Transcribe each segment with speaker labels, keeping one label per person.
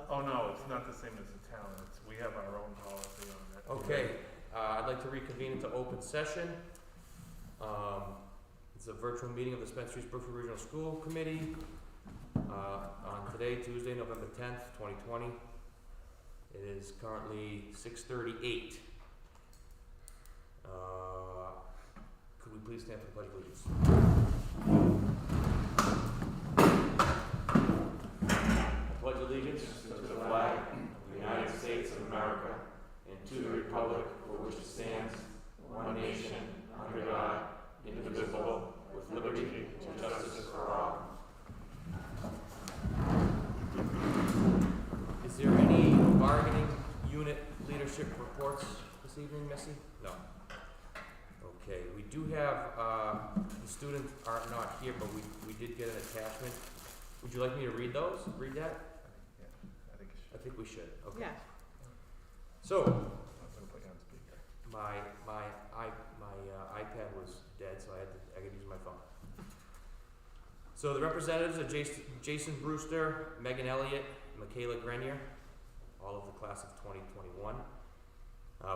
Speaker 1: Oh, no, it's not the same as the town, we have our own policy on that.
Speaker 2: Okay, I'd like to reconvene into open session. It's a virtual meeting of the Spencer East Brookfield Regional School Committee on today, Tuesday, November 10th, 2020. It is currently 6:38. Could we please stand for the Pledge of Allegiance? I pledge allegiance to the flag of the United States of America and to the republic for which it stands, one nation, under God, indivisible, with liberty and justice for all. Is there any bargaining unit leadership reports this evening, Missy? No. Okay, we do have, the students are not here, but we did get an attachment. Would you like me to read those? Read that?
Speaker 1: Yeah, I think it should.
Speaker 2: I think we should. Okay.
Speaker 3: Yeah.
Speaker 2: So,
Speaker 1: I'm gonna put you on speaker.
Speaker 2: my iPad was dead, so I could use my phone. So the representatives are Jason Brewster, Megan Elliott, Michaela Grenier, all of the class of 2021.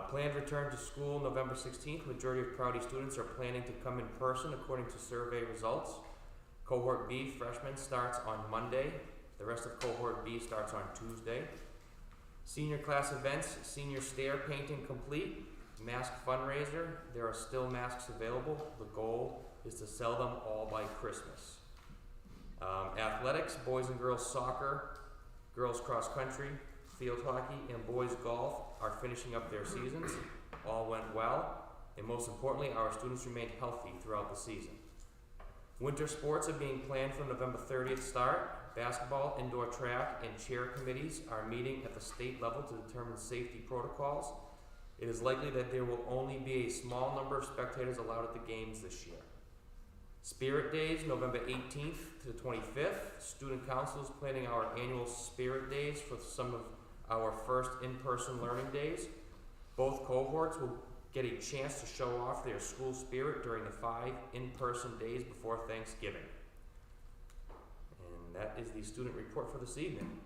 Speaker 2: Planned return to school November 16th. Majority of Prouty students are planning to come in person according to survey results. Cohort B freshman starts on Monday. The rest of Cohort B starts on Tuesday. Senior class events, senior stair painting complete. Mask fundraiser, there are still masks available. The goal is to sell them all by Christmas. Athletics, boys and girls soccer, girls cross country, field hockey, and boys golf are finishing up their seasons. All went well, and most importantly, our students remained healthy throughout the season. Winter sports are being planned for November 30th start. Basketball, indoor track, and cheer committees are meeting at the state level to determine safety protocols. It is likely that there will only be a small number of spectators allowed at the games this year. Spirit Days, November 18th to the 25th. Student Council is planning our annual Spirit Days for some of our first in-person learning days. Both cohorts will get a chance to show off their school spirit during the 5 in-person days before Thanksgiving. And that is the student report for this evening.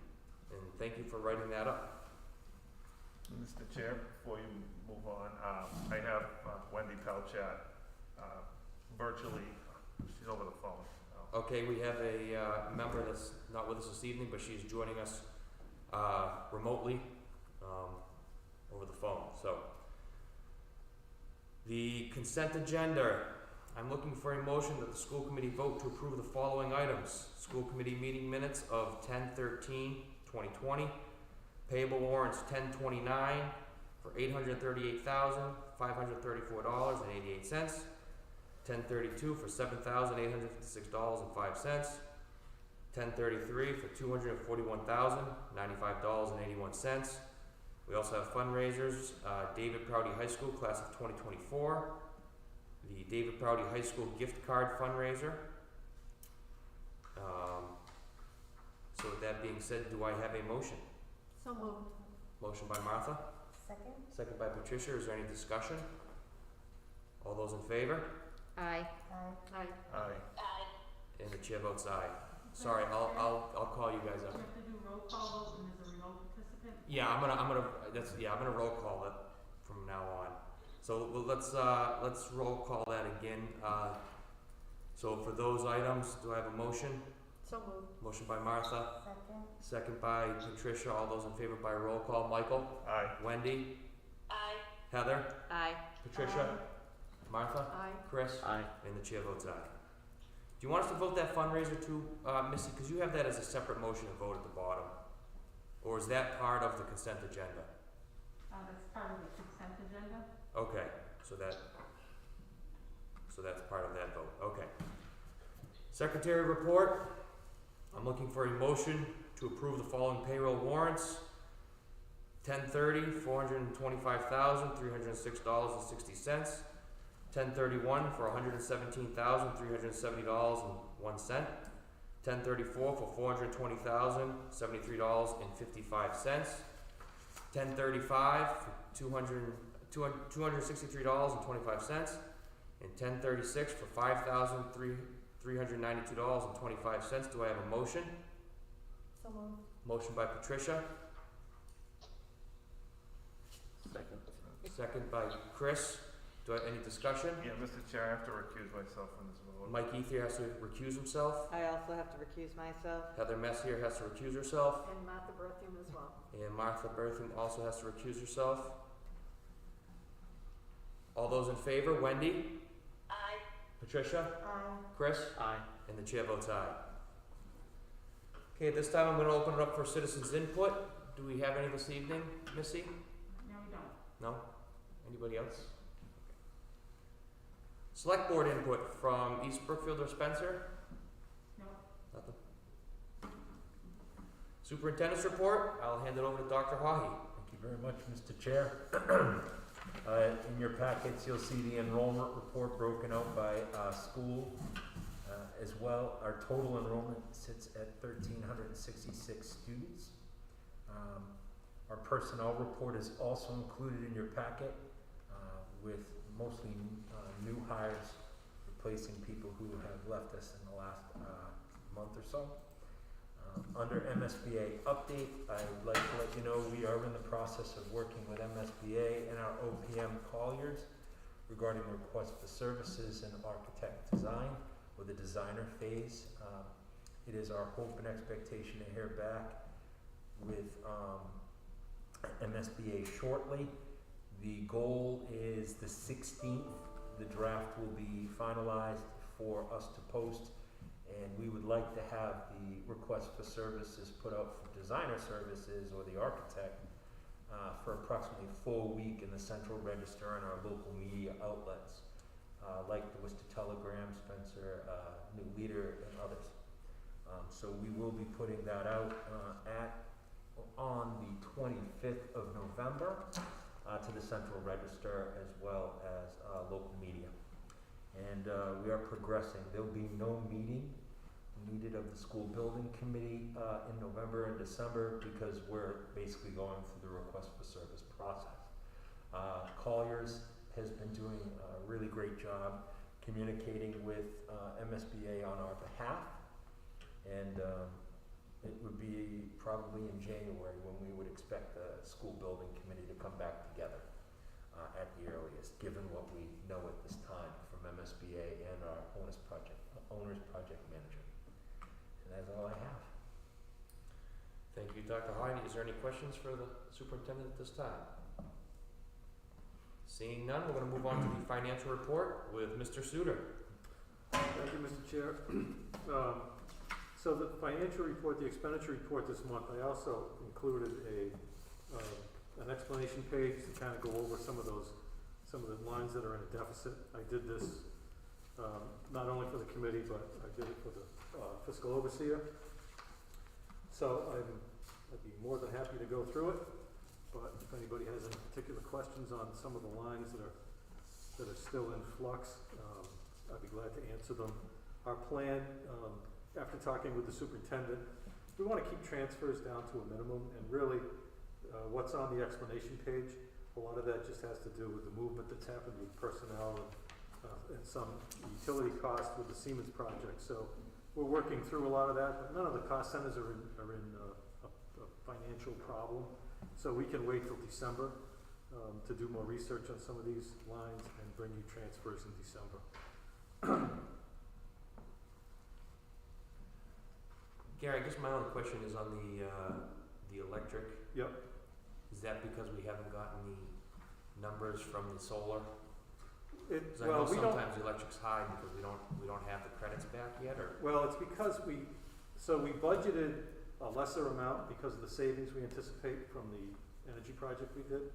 Speaker 2: And thank you for writing that up.
Speaker 1: Mr. Chair, before you move on, I have Wendy Pelchat virtually, she's over the phone.
Speaker 2: Okay, we have a member that's not with us this evening, but she's joining us remotely over the phone. So, the consent agenda. I'm looking for a motion that the school committee vote to approve the following items. School committee meeting minutes of 10/13/2020. Payable warrants 10/29 for $838,534.88. 10/32 for $7,856.05. 10/33 for $241,095.81. We also have fundraisers, David Prouty High School, class of 2024. The David Prouty High School gift card fundraiser. So with that being said, do I have a motion?
Speaker 3: So moved.
Speaker 2: Motion by Martha,
Speaker 3: Second?
Speaker 2: second by Patricia. Is there any discussion? All those in favor?
Speaker 3: Aye. Aye.
Speaker 1: Aye.
Speaker 2: And the chair votes aye. Sorry, I'll call you guys up.
Speaker 4: You have to do roll call vote when there's a remote participant?
Speaker 2: Yeah, I'm gonna roll call it from now on. So let's roll call that again. So for those items, do I have a motion?
Speaker 3: So moved.
Speaker 2: Motion by Martha,
Speaker 3: Second?
Speaker 2: second by Patricia. All those in favor by roll call. Michael?
Speaker 1: Aye.
Speaker 2: Wendy?
Speaker 3: Aye.
Speaker 2: Heather?
Speaker 3: Aye.
Speaker 2: Patricia? Martha?
Speaker 3: Aye.
Speaker 2: Chris?
Speaker 5: Aye.
Speaker 2: And the chair votes aye. Do you want us to vote that fundraiser too, Missy? Because you have that as a separate motion to vote at the bottom. Or is that part of the consent agenda?
Speaker 4: That's part of the consent agenda.
Speaker 2: Okay, so that's part of that vote. Okay. Secretary report. I'm looking for a motion to approve the following payroll warrants. 10/30, $425,306.60. 10/31 for $117,370.01. 10/34 for $420,073.55. 10/35 for $263.25. And 10/36 for $5,392.25. Do I have a motion?
Speaker 3: So moved.
Speaker 2: Motion by Patricia,
Speaker 5: Second.
Speaker 2: second by Chris. Do I, any discussion?
Speaker 1: Yeah, Mr. Chair, I have to recuse myself from this vote.
Speaker 2: Mike Ethier has to recuse himself.
Speaker 6: I also have to recuse myself.
Speaker 2: Heather Messier has to recuse herself.
Speaker 3: And Martha Berthium as well.
Speaker 2: And Martha Bertham also has to recuse herself. All those in favor, Wendy,
Speaker 3: Aye.
Speaker 2: Patricia,
Speaker 3: Aye.
Speaker 2: Chris,
Speaker 5: Aye.
Speaker 2: and the chair votes aye. Okay, at this time I'm gonna open it up for citizens' input. Do we have any this evening, Missy?
Speaker 4: No, we don't.
Speaker 2: No? Anybody else? Select board input from East Brookfield or Spencer?
Speaker 4: No.
Speaker 2: Nothing. Superintendent's report, I'll hand it over to Dr. Haughey.
Speaker 7: Thank you very much, Mr. Chair. In your packets, you'll see the enrollment report broken out by school as well. Our total enrollment sits at 1,366 students. Our personnel report is also included in your packet with mostly new hires replacing people who have left us in the last month or so. Under MSBA update, I'd like to let you know we are in the process of working with MSBA and our OPM Colliers regarding requests for services and architect design or the designer phase. It is our hope and expectation to hear back with MSBA shortly. The goal is the 16th. The draft will be finalized for us to post, and we would like to have the request for services put out for designer services or the architect for approximately a full week in the Central Register and our local media outlets like the Worcester Telegram, Spencer, New Leader, and others. So we will be putting that out on the 25th of November to the Central Register as well as local media. And we are progressing. There will be no meeting needed of the school building committee in November and December because we're basically going through the request for service process. Colliers has been doing a really great job communicating with MSBA on our behalf, and it would be probably in January when we would expect the school building committee to come back together at the earliest, given what we know at this time from MSBA and our owner's project manager. And that's all I have.
Speaker 2: Thank you, Dr. Haughey. Is there any questions for the superintendent at this time? Seeing none, we're gonna move on to the financial report with Mr. Suter.
Speaker 8: Thank you, Mr. Chair. So the financial report, the expenditure report this month, I also included an explanation page to kind of go over some of the lines that are in a deficit. I did this not only for the committee, but I did it for the fiscal overseer. So I'd be more than happy to go through it, but if anybody has any particular questions on some of the lines that are still in flux, I'd be glad to answer them. Our plan, after talking with the superintendent, we want to keep transfers down to a minimum, and really what's on the explanation page, a lot of that just has to do with the movement that's happened with personnel and some utility costs with the Siemens project. So we're working through a lot of that, but none of the cost centers are in a financial problem. So we can wait till December to do more research on some of these lines and bring you transfers in December.
Speaker 2: Gary, I guess my only question is on the electric.
Speaker 8: Yep.
Speaker 2: Is that because we haven't gotten the numbers from the solar? Because I
Speaker 8: Well,
Speaker 2: know
Speaker 8: we don't.
Speaker 2: sometimes the electric's high because we don't have the credits back yet, or?
Speaker 8: Well, it's because we budgeted a lesser amount because of the savings we anticipate from the energy project we did.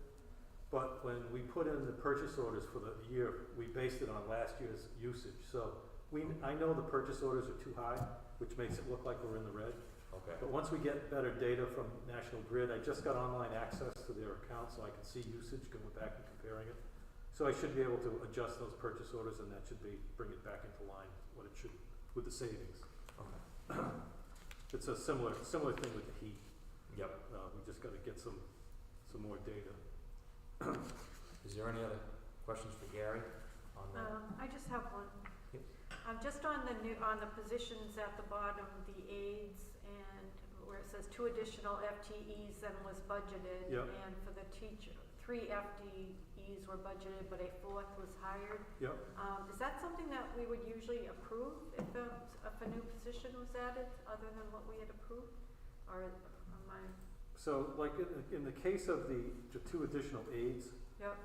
Speaker 8: But when we put in the purchase orders for the year, we based it on last year's usage. So I know the purchase orders are too high, which makes it look like we're in the red.
Speaker 2: Okay.
Speaker 8: But once we get better data from National Grid, I just got online access to their account so I can see usage, going back and comparing it. So I should be able to adjust those purchase orders, and that should bring it back into line what it should with the savings.
Speaker 2: Okay.
Speaker 8: It's a similar thing with the heat.
Speaker 2: Yep.
Speaker 8: We just got to get some more data.
Speaker 2: Is there any other questions for Gary on that?
Speaker 3: I just have one.
Speaker 2: Yep.
Speaker 3: Just on the positions at the bottom, the aides and where it says 2 additional FTEs than was budgeted.
Speaker 8: Yep.
Speaker 3: And for the teacher, 3 FTEs were budgeted, but a 4th was hired.
Speaker 8: Yep.
Speaker 3: Is that something that we would usually approve if a new position was added, other than what we had approved? Or am I,
Speaker 8: So like in the case of the 2 additional aides,
Speaker 3: yep,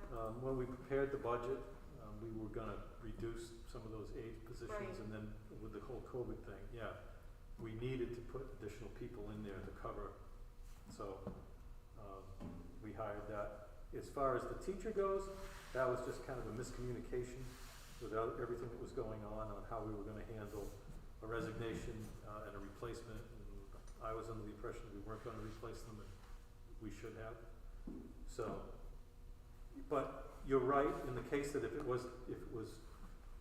Speaker 8: when we prepared the budget, we were gonna reduce some of those aide positions,
Speaker 3: Right.
Speaker 8: and then with the whole COVID thing, yeah, we needed to put additional people in there to cover, so, we hired that. As far as the teacher goes, that was just kind of a miscommunication with everything that was going on how we were gonna handle a resignation, and a replacement, and I was under the impression we weren't gonna replace them, and we should have, so. But you're right, in the case that if it was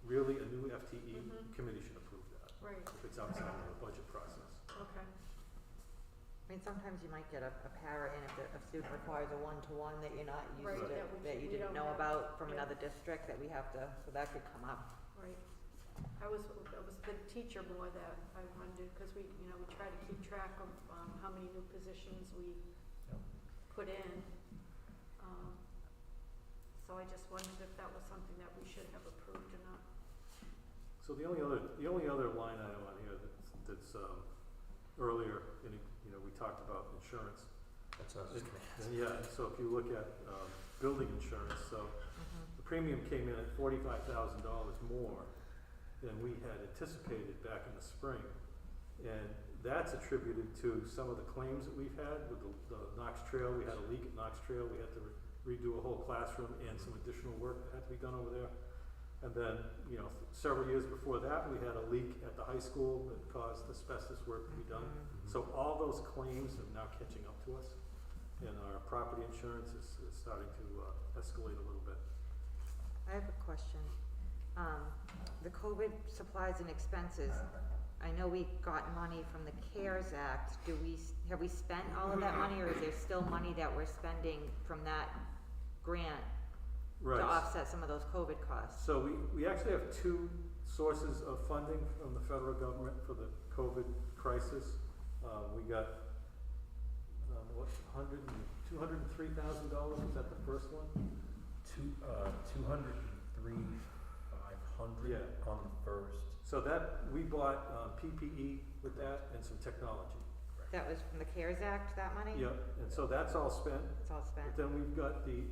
Speaker 8: really a new FTE,
Speaker 3: Mhm.
Speaker 8: committee should approve that,
Speaker 3: right,
Speaker 8: if it's outside of the budget process.
Speaker 3: okay,
Speaker 6: I mean, sometimes you might get a para in if a student requires a one-to-one that you're not used
Speaker 3: Right,
Speaker 6: to,
Speaker 3: that
Speaker 6: that you
Speaker 3: we
Speaker 6: didn't
Speaker 3: don't
Speaker 6: know
Speaker 3: have.
Speaker 6: about from
Speaker 3: Yeah.
Speaker 6: another district that we have to, so that could come up.
Speaker 3: right. It was the teacher more that I wondered, because we try to keep track of how many new positions we
Speaker 7: Yep.
Speaker 3: put in. So I just wondered if that was something that we should have approved or not.
Speaker 8: So the only other line item on here that's earlier, we talked about insurance.
Speaker 2: That's what I was just gonna ask.
Speaker 8: And yeah, so if you look at building insurance, so the premium came in at $45,000 more than we had anticipated back in the spring. And that's attributed to some of the claims that we've had with the Knox Trail. We had a leak at Knox Trail. We had to redo a whole classroom and some additional work that had to be done over there. And then, several years before that, we had a leak at the high school that caused asbestos work to be done. So all those claims are now catching up to us, and our property insurance is starting to escalate a little bit.
Speaker 6: I have a question. The COVID supplies and expenses, I know we got money from the CARES Act. Have we spent all of that money, or is there still money that we're spending from that grant to offset some of those COVID costs?
Speaker 8: So we actually have 2 sources of funding from the federal government for the COVID crisis. We got, $203,000, was that the first one?
Speaker 7: 203,500
Speaker 8: Yeah.
Speaker 7: on the first.
Speaker 8: So that, we bought PPE with that and some technology.
Speaker 6: That was from the CARES Act, that money?
Speaker 8: Yep, and so that's all spent.
Speaker 6: It's all spent?
Speaker 8: But then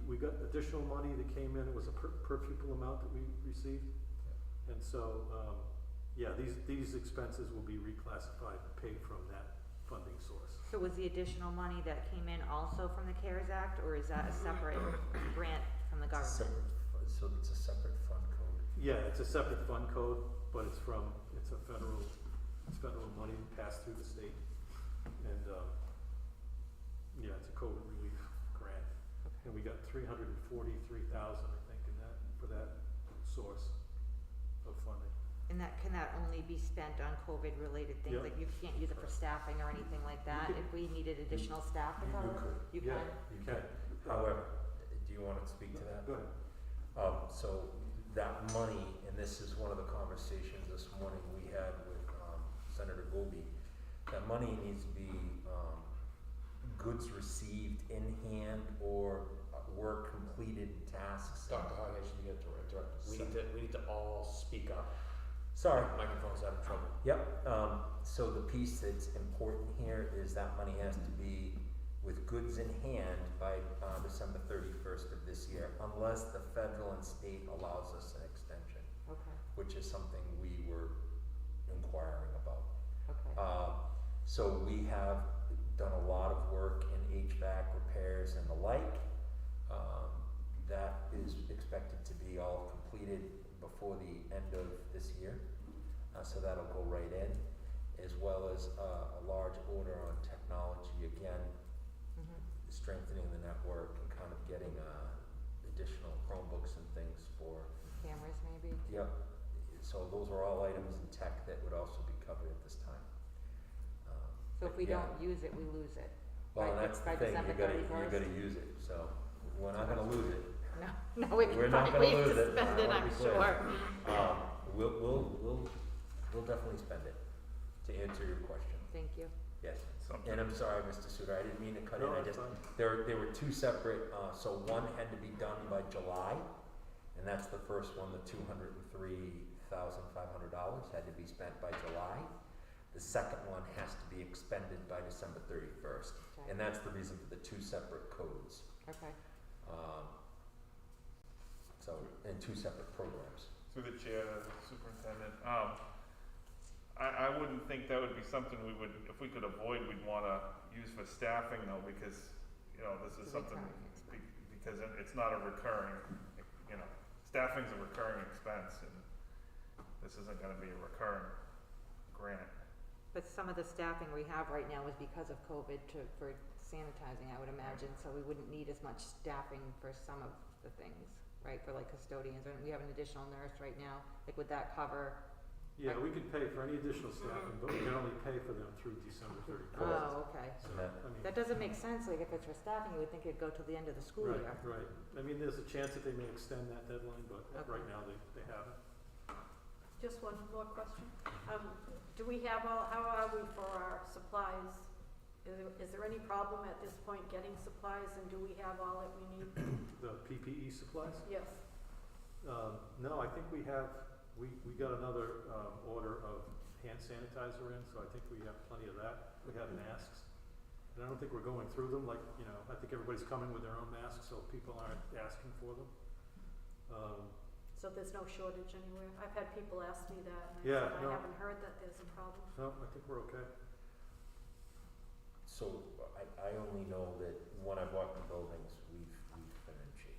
Speaker 8: we got additional money that came in. It was a per pupil amount that we received. And so, these expenses will be reclassified and paid from that funding source.
Speaker 6: So was the additional money that came in also from the CARES Act, or is that a separate grant from the
Speaker 7: It's a
Speaker 6: government?
Speaker 7: separate, so it's a separate fund code.
Speaker 8: Yeah, it's a separate fund code, but it's federal money passed through the state. And, it's a COVID relief grant. And we got $343,000, I think, for that source of funding.
Speaker 6: And can that only be spent on COVID-related things?
Speaker 8: Yep.
Speaker 6: Like, you can't use it for staffing or anything like that?
Speaker 8: could-
Speaker 6: If we needed additional staff to
Speaker 7: You
Speaker 6: cover?
Speaker 7: could.
Speaker 6: You
Speaker 8: Yeah.
Speaker 6: can?
Speaker 7: You
Speaker 8: Okay.
Speaker 7: can. However, do you want to speak to that?
Speaker 8: Go ahead.
Speaker 7: So that money, and this is one of the conversations this morning we had with Senator Goby, that money needs to be goods received in hand or work completed tasks.
Speaker 2: Dr. Hogg, I should get interrupted. We need to all speak up.
Speaker 7: Sorry.
Speaker 2: Microphone's having trouble.
Speaker 7: Yep, so the piece that's important here is that money has to be with goods in hand by December 31st of this year, unless the federal and state allows us an extension,
Speaker 6: Okay,
Speaker 7: which is something we were inquiring about.
Speaker 6: okay.
Speaker 7: So we have done a lot of work in HVAC repairs and the like. That is expected to be all completed before the end of this year. So that'll go right in, as well as a large order on technology, again,
Speaker 6: Mhm.
Speaker 7: strengthening the network and kind of getting additional Chromebooks and things for,
Speaker 6: Cameras, maybe?
Speaker 7: yep. So those are all items in tech that would also be covered at this time.
Speaker 6: So if we
Speaker 7: Yeah.
Speaker 6: don't use it, we lose it?
Speaker 7: Well,
Speaker 6: By-
Speaker 7: that's the
Speaker 6: by
Speaker 7: thing,
Speaker 6: December
Speaker 7: you
Speaker 6: 31st?
Speaker 7: gotta use it, so we're not gonna lose it.
Speaker 6: No, we
Speaker 7: We're
Speaker 6: can
Speaker 7: not
Speaker 6: find
Speaker 7: gonna
Speaker 6: ways
Speaker 7: lose
Speaker 6: to
Speaker 7: it,
Speaker 6: spend
Speaker 7: I
Speaker 6: it,
Speaker 7: wanna
Speaker 6: I'm
Speaker 7: be clear.
Speaker 6: sure.
Speaker 7: We'll definitely spend it, to answer your question.
Speaker 6: Thank you.
Speaker 7: Yes,
Speaker 1: something.
Speaker 7: and I'm sorry, Mr. Suter, I didn't mean to cut in,
Speaker 8: No,
Speaker 7: I
Speaker 8: that's
Speaker 7: just,
Speaker 8: fine.
Speaker 7: there were two separate, so one had to be done by July, and that's the first one, the $203,500 had to be spent by July. The second one has to be expended by December 31st,
Speaker 6: Okay.
Speaker 7: and that's the reason for the two separate codes.
Speaker 6: Okay.
Speaker 7: So, and two separate programs.
Speaker 1: Through the chair, superintendent, I wouldn't think that would be something we would, if we could avoid, we'd wanna use for staffing though, because, you know, this is
Speaker 6: It's a
Speaker 1: something,
Speaker 6: recurring
Speaker 1: because it's not a recurring, you know, staffing's a recurring expense, and this isn't gonna be a recurring grant.
Speaker 6: But some of the staffing we have right now is because of COVID for sanitizing, I would imagine, so we wouldn't need as much staffing for some of the things, right, for like custodians, and we have an additional nurse right now, like would that cover?
Speaker 8: Yeah, we could pay for any additional staffing, but we can only pay for them through December 31st.
Speaker 6: Oh, okay.
Speaker 8: So,
Speaker 7: And
Speaker 8: I mean,
Speaker 6: That doesn't make sense, like if it's for staffing, you would think it'd go till the end of the school
Speaker 8: right,
Speaker 6: year.
Speaker 8: right. I mean, there's a chance that they may extend that deadline, but
Speaker 6: Okay.
Speaker 8: right now they haven't.
Speaker 3: Just one more question. Do we have how are we for our supplies? Is there any problem at this point getting supplies, and do we have all that we need?
Speaker 8: The PPE supplies?
Speaker 3: Yes.
Speaker 8: No, I think we got another order of hand sanitizer in, so I think we have plenty of that. We have masks. And I don't think we're going through them, like, you know, I think everybody's coming with their own masks, so people aren't asking for them.
Speaker 3: So there's no shortage anywhere? I've had people ask me that, and
Speaker 8: Yeah,
Speaker 3: I said
Speaker 8: no.
Speaker 3: I haven't heard that there's a problem.
Speaker 8: No, I think we're okay.
Speaker 7: So I only know that when I've walked the buildings, we've been in shape.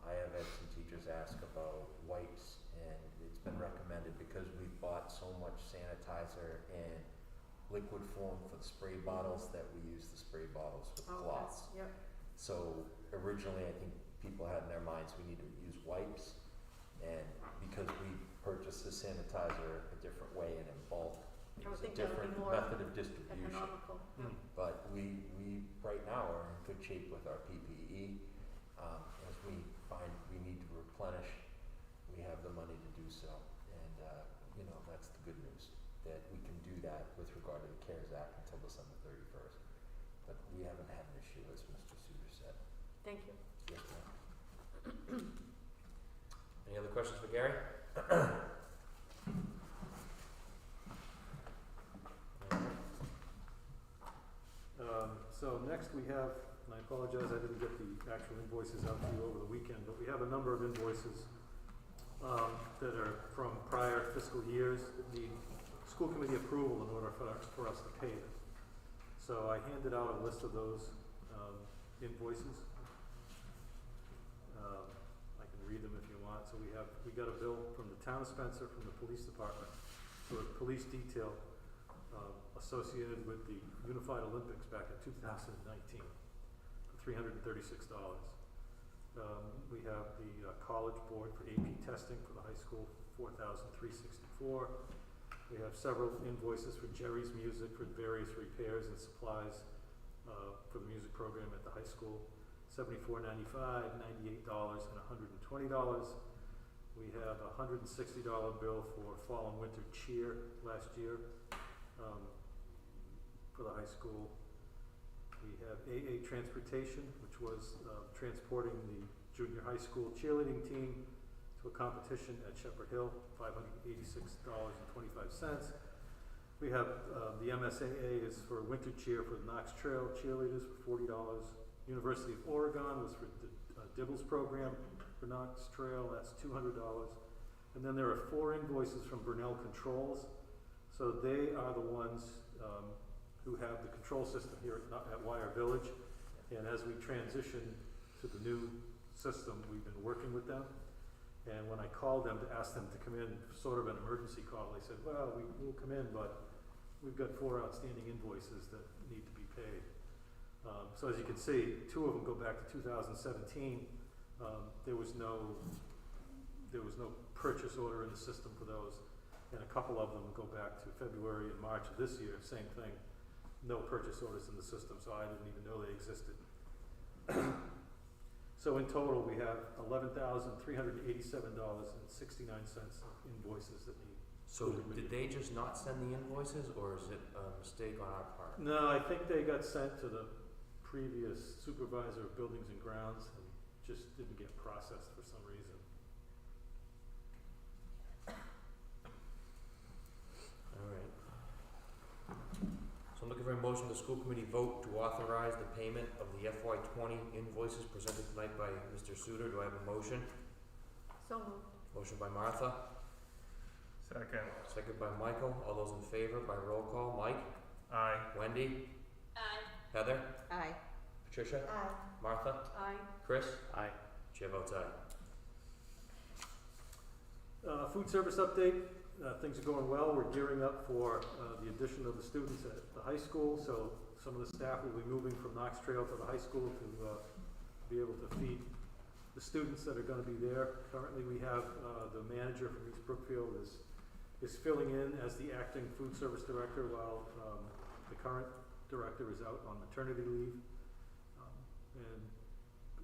Speaker 7: I have had some teachers ask about wipes, and it's been recommended because we've bought so much sanitizer and liquid form for the spray bottles that we use the spray bottles with
Speaker 3: Okay,
Speaker 7: cloths.
Speaker 3: yep.
Speaker 7: So originally, I think people had in their minds we need to use wipes, and because we purchase the sanitizer a different way and in bulk,
Speaker 3: I would
Speaker 7: it's a
Speaker 3: think that would be
Speaker 7: different
Speaker 3: more
Speaker 7: method of distribution.
Speaker 3: Economical.
Speaker 8: Hmm.
Speaker 7: But we right now are in good shape with our PPE. As we find we need to replenish, we have the money to do so. And, you know, that's the good news, that we can do that with regard to the CARES Act until December 31st. But we haven't had an issue, as Mr. Suter said.
Speaker 3: Thank you.
Speaker 7: Yes, ma'am.
Speaker 2: Any other questions for Gary?
Speaker 8: So next we have, and I apologize, I didn't get the actual invoices out to you over the weekend, but we have a number of invoices that are from prior fiscal years that need school committee approval in order for us to pay them. So I handed out a list of those invoices. I can read them if you want. So we got a bill from the town of Spencer, from the police department, for a police detail associated with the Unified Olympics back in 2019 for $336. We have the college board for AP testing for the high school, $4,364. We have several invoices for Jerry's Music for various repairs and supplies for the music program at the high school, $74.95, $98, and $120. We have a $160 bill for fall and winter cheer last year for the high school. We have AA Transportation, which was transporting the junior high school cheerleading team to a competition at Shepherd Hill, $586.25. We have the MSAA is for winter cheer for the Knox Trail cheerleaders for $40. University of Oregon was for the Dibbles program for Knox Trail, that's $200. And then there are 4 invoices from Burnell Controls. So they are the ones who have the control system here at Wire Village. And as we transition to the new system, we've been working with them. And when I called them to ask them to come in, sort of an emergency call, they said, well, we'll come in, but we've got 4 outstanding invoices that need to be paid. So as you can see, 2 of them go back to 2017. There was no purchase order in the system for those. And a couple of them go back to February and March of this year, same thing. No purchase orders in the system, so I didn't even know they existed. So in total, we have $11,387.69 of invoices that need
Speaker 2: So did they just not send the invoices, or is it a mistake on our part?
Speaker 8: No, I think they got sent to the previous supervisor of buildings and grounds and just didn't get processed for some reason.
Speaker 2: Alright. So I'm looking for a motion, the school committee vote to authorize the payment of the FY '20 invoices presented tonight by Mr. Suter. Do I have a motion?
Speaker 3: So moved.
Speaker 2: Motion by Martha,
Speaker 1: Second.
Speaker 2: second by Michael. All those in favor by roll call. Mike?
Speaker 1: Aye.
Speaker 2: Wendy?
Speaker 3: Aye.
Speaker 2: Heather?
Speaker 6: Aye.
Speaker 2: Patricia?
Speaker 6: Aye.
Speaker 2: Martha?
Speaker 3: Aye.
Speaker 2: Chris?
Speaker 8: Aye.
Speaker 2: Chair votes aye.
Speaker 8: Food service update, things are going well. We're gearing up for the addition of the students at the high school, so some of the staff will be moving from Knox Trail to the high school to be able to feed the students that are going to be there. Currently, we have the manager from East Brookfield is filling in as the acting food service director while the current director is out on maternity leave. And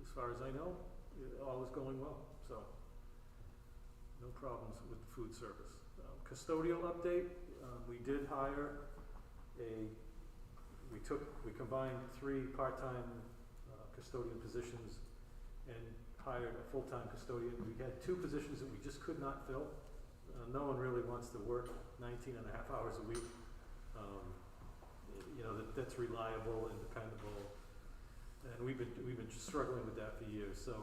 Speaker 8: as far as I know, all is going well, so no problems with the food service. Custodial update, we did hire we combined 3 part-time custodian positions and hired a full-time custodian. We had 2 positions that we just could not fill. No one really wants to work 19 and a half hours a week. You know, that's reliable and dependable. And we've been struggling with that for years. So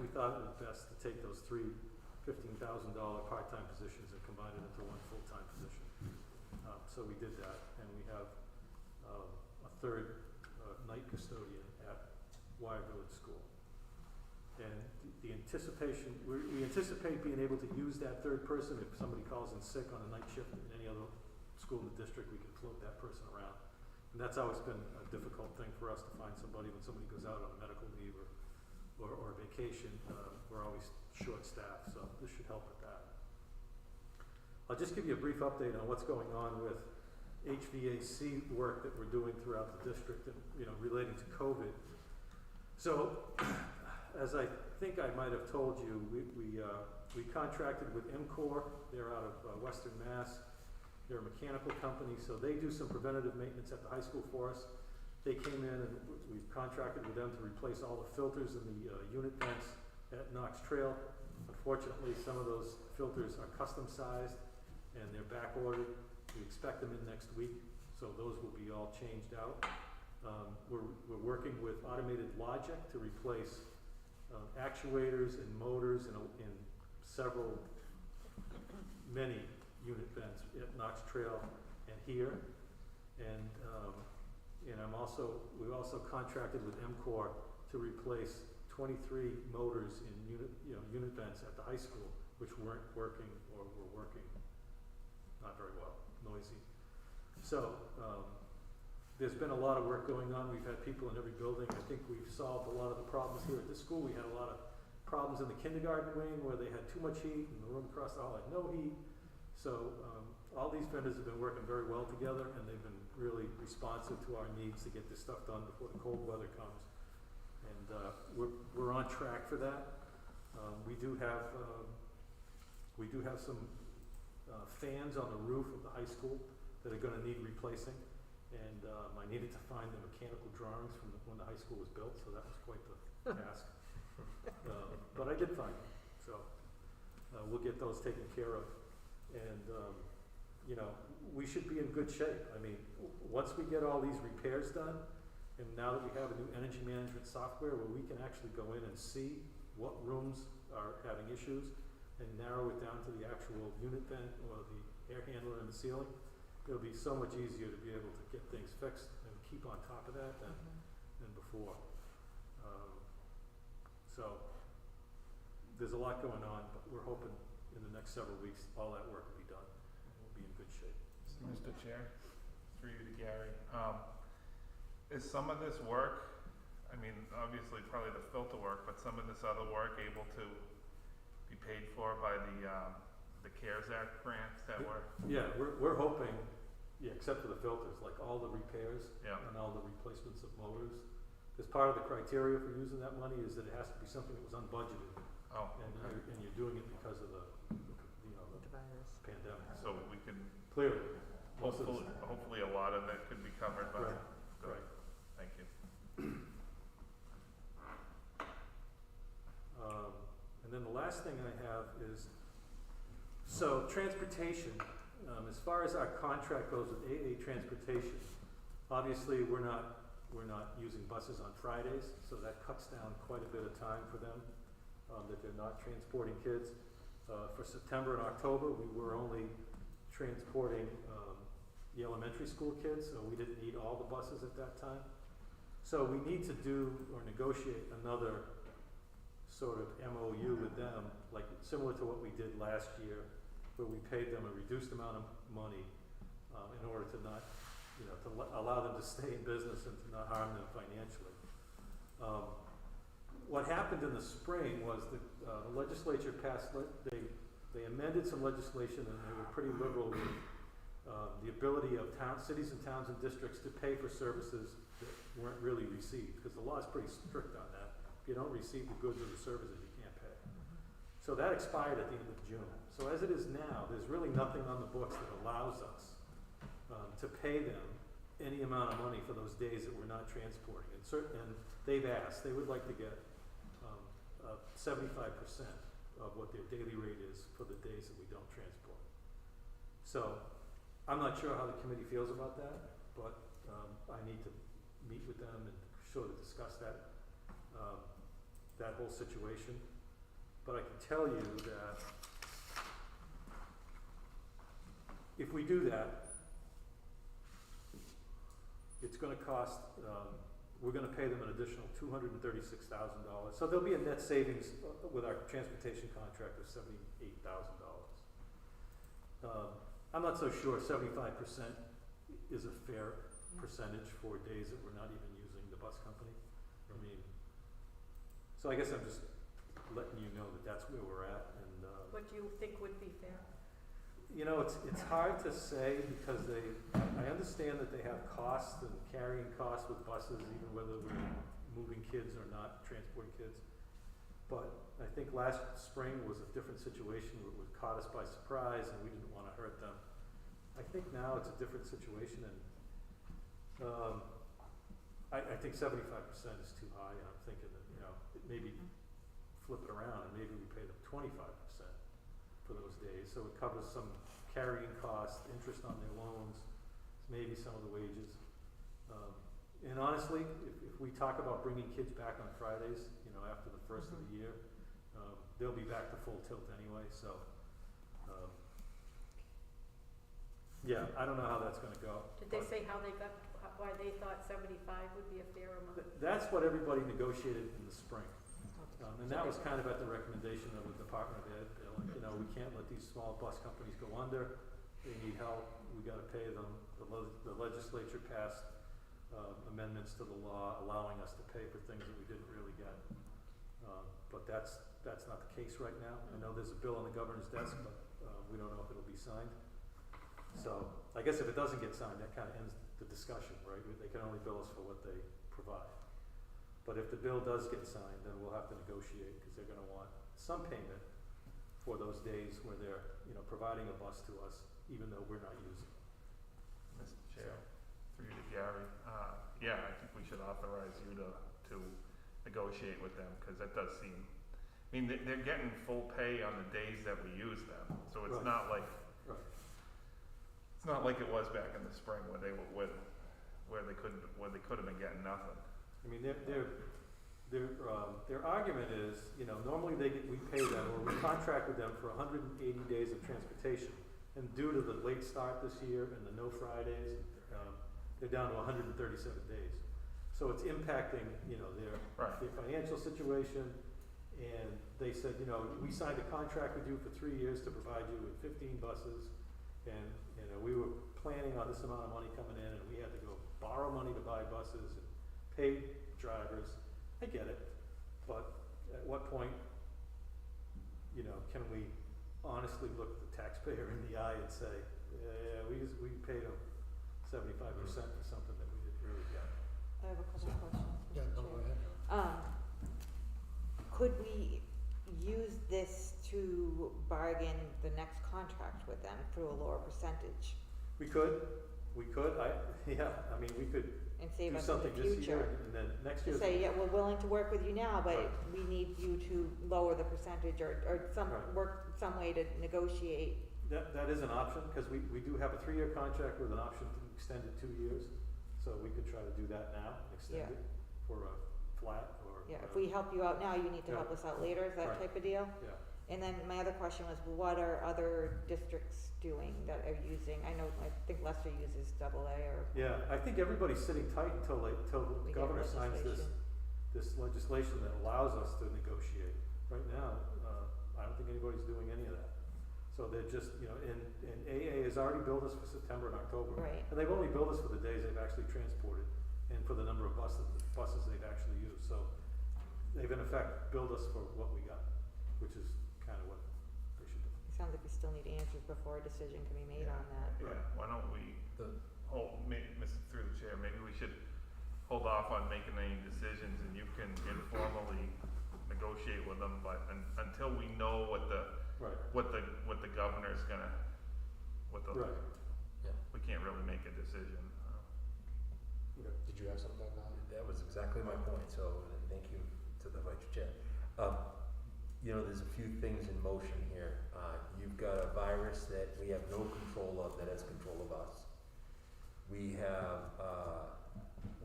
Speaker 8: we thought it was best to take those 3 $15,000 part-time positions and combine it into 1 full-time position. So we did that, and we have a 3rd night custodian at Wire Village School. And the anticipation, we anticipate being able to use that 3rd person if somebody calls in sick on a night shift in any other school in the district. We can float that person around. And that's always been a difficult thing for us to find somebody when somebody goes out on medical leave or vacation. We're always short-staffed, so this should help with that. I'll just give you a brief update on what's going on with HVAC work that we're doing throughout the district and, you know, relating to COVID. So, as I think I might have told you, we contracted with MCOR. They're out of Western Mass. They're a mechanical company, so they do some preventative maintenance at the high school for us. They came in and we've contracted with them to replace all the filters in the unit vents at Knox Trail. Unfortunately, some of those filters are custom sized and they're back ordered. We expect them in next week, so those will be all changed out. We're working with Automated Logic to replace actuators and motors in many unit vents at Knox Trail and here. And we've also contracted with MCOR to replace 23 motors in unit vents at the high school, which weren't working or were working not very well, noisy. So there's been a lot of work going on. We've had people in every building. I think we've solved a lot of the problems here at this school. We had a lot of problems in the kindergarten wing where they had too much heat and the room across the hall had no heat. So all these vendors have been working very well together, and they've been really responsive to our needs to get this stuff done before the cold weather comes. And we're on track for that. We do have some fans on the roof of the high school that are going to need replacing, and I needed to find the mechanical drawings from when the high school was built, so that was quite the task. But I did find them, so we'll get those taken care of. And you know, we should be in good shape. I mean, once we get all these repairs done, and now that we have a new energy management software where we can actually go in and see what rooms are having issues and narrow it down to the actual unit vent or the air handler in the ceiling, it'll be so much easier to be able to get things fixed and keep on top of that than before. So there's a lot going on, but we're hoping in the next several weeks all that work will be done and we'll be in good shape.
Speaker 1: Mr. Chair, through you to Gary, is some of this work, I mean, obviously probably the filter work, but some of this other work able to be paid for by the CARES Act grants that were?
Speaker 8: Yeah, we're hoping, except for the filters, like all the repairs and all the replacements of motors. Because part of the criteria for using that money is that it has to be something that was unbudgeted.
Speaker 1: Oh,
Speaker 8: And you're doing it because of the
Speaker 6: virus.
Speaker 8: pandemic. pandemic.
Speaker 1: So we can,
Speaker 8: Clearly, most of the,
Speaker 1: hopefully a lot of it could be covered by,
Speaker 8: Right,
Speaker 1: good,
Speaker 8: right.
Speaker 1: thank you.
Speaker 8: And then the last thing I have is, so transportation, as far as our contract goes with AA Transportation, obviously, we're not using buses on Fridays, so that cuts down quite a bit of time for them, that they're not transporting kids. For September and October, we were only transporting, the elementary school kids, so we didn't need all the buses at that time. So we need to do or negotiate another sort of MOU with them, like similar to what we did last year, where we paid them a reduced amount of money, in order to not, to allow them to stay in business and to not harm them financially. What happened in the spring was that the legislature passed, they amended some legislation, and they were pretty liberal with the ability of cities and towns and districts to pay for services that weren't really received, because the law is pretty strict on that. If you don't receive the goods or the services, you can't pay. So that expired at the end of June. So as it is now, there's really nothing on the books that allows us to pay them any amount of money for those days that we're not transporting. And they've asked, they would like to get 75% of what their daily rate is for the days that we don't transport. So I'm not sure how the committee feels about that, but I need to meet with them and sort of discuss that whole situation. But I can tell you that if we do that, it's gonna cost, we're gonna pay them an additional $236,000. So there'll be a net savings with our transportation contract of $78,000. I'm not so sure 75% is a fair percentage for days that we're not even using the bus company. I mean, so I guess I'm just letting you know that that's where we're at, and
Speaker 3: What do you think would be fair?
Speaker 8: it's hard to say, because I understand that they have costs and carrying costs with buses, even whether we're moving kids or not transporting kids. But I think last spring was a different situation where it caught us by surprise and we didn't want to hurt them. I think now it's a different situation, and I think 75% is too high, and I'm thinking that, maybe flip it around and maybe we pay them 25% for those days, so it covers some carrying costs, interest on their loans, maybe some of the wages. And honestly, if we talk about bringing kids back on Fridays, after the first of the year, they'll be back to full tilt anyway, so, yeah, I don't know how that's gonna go.
Speaker 3: Did they
Speaker 8: but
Speaker 3: say why they thought 75 would be a fair amount?
Speaker 8: That's what everybody negotiated in the spring. And that was kind of at the recommendation of the Department of Ed. They're like, we can't let these small bus companies go under. They need help. We gotta pay them. The legislature passed amendments to the law allowing us to pay for things that we didn't really get. But that's not the case right now. I know there's a bill on the governor's desk, but we don't know if it'll be signed. So I guess if it doesn't get signed, that kind of ends the discussion, right? They can only bill us for what they provide. But if the bill does get signed, then we'll have to negotiate, because they're gonna want some payment for those days where they're, providing a bus to us, even though we're not using it.
Speaker 1: Mr. Chair, through you to Gary, yeah, I think we should authorize you to negotiate with them, because that does seem, they're getting full pay on the days that we use them, so it's
Speaker 8: Right.
Speaker 1: not like,
Speaker 8: Right.
Speaker 1: it's not like it was back in the spring where they were, where they could have been getting nothing.
Speaker 8: I mean, their argument is, normally we pay them, or we contract with them for 180 days of transportation. And due to the late start this year and the no Fridays, they're down to 137 days. So it's impacting,
Speaker 1: Right.
Speaker 8: their financial situation. And they said, we signed a contract with you for 3 years to provide you with 15 buses. And, we were planning on this amount of money coming in, and we had to go borrow money to buy buses and pay drivers. I get it, but at what point, can we honestly look the taxpayer in the eye and say, yeah, we paid them 75% for something that we didn't really get?
Speaker 6: I have a couple of questions,
Speaker 7: Yeah,
Speaker 6: Mr.
Speaker 7: go
Speaker 6: Chair.
Speaker 7: ahead.
Speaker 6: Could we use this to bargain the next contract with them through a lower percentage
Speaker 8: We could, I mean, we could
Speaker 6: and save
Speaker 8: do
Speaker 6: us in
Speaker 8: something
Speaker 6: the
Speaker 8: this
Speaker 6: future?
Speaker 8: year, and then next
Speaker 6: To
Speaker 8: year.
Speaker 6: say, yeah, we're willing to work with you now, but
Speaker 8: Right.
Speaker 6: we need you to lower the percentage or some,
Speaker 8: Right.
Speaker 6: work some way to negotiate.
Speaker 8: That is an option, because we do have a 3-year contract with an option to extend it 2 years, so we could try to do that now, and extend
Speaker 6: Yeah.
Speaker 8: it for a flat or.
Speaker 6: Yeah, if we help you out now, you need to
Speaker 8: Yeah.
Speaker 6: help us out later, is that
Speaker 8: Right.
Speaker 6: type of deal?
Speaker 8: Yeah.
Speaker 6: And then my other question was, what are other districts doing that are using, I think Leicester uses AA or.
Speaker 8: Yeah, I think everybody's sitting tight until
Speaker 6: we
Speaker 8: the
Speaker 6: get
Speaker 8: governor signs
Speaker 6: legislation.
Speaker 8: this legislation that allows us to negotiate. Right now, I don't think anybody's doing any of that. So they're just, and AA has already billed us for September and October.
Speaker 6: Right,
Speaker 8: And they've only billed us for the days they've actually transported and for the number of buses they've actually used. So they've in effect billed us for what we got, which is kind of what they should do.
Speaker 6: it sounds like we still need answers before a decision can be made on that.
Speaker 1: Yeah, why don't we
Speaker 7: The-
Speaker 1: through the chair, maybe we should hold off on making any decisions and you can informally negotiate with them, but until we know what the governor's gonna,
Speaker 8: Right.
Speaker 1: we can't really make a decision.
Speaker 8: Okay.
Speaker 2: Did you have something,
Speaker 7: That was exactly my point, so thank you to the vice chair. There's a few things in motion here. You've got a virus that we have no control of that has control of us. We have,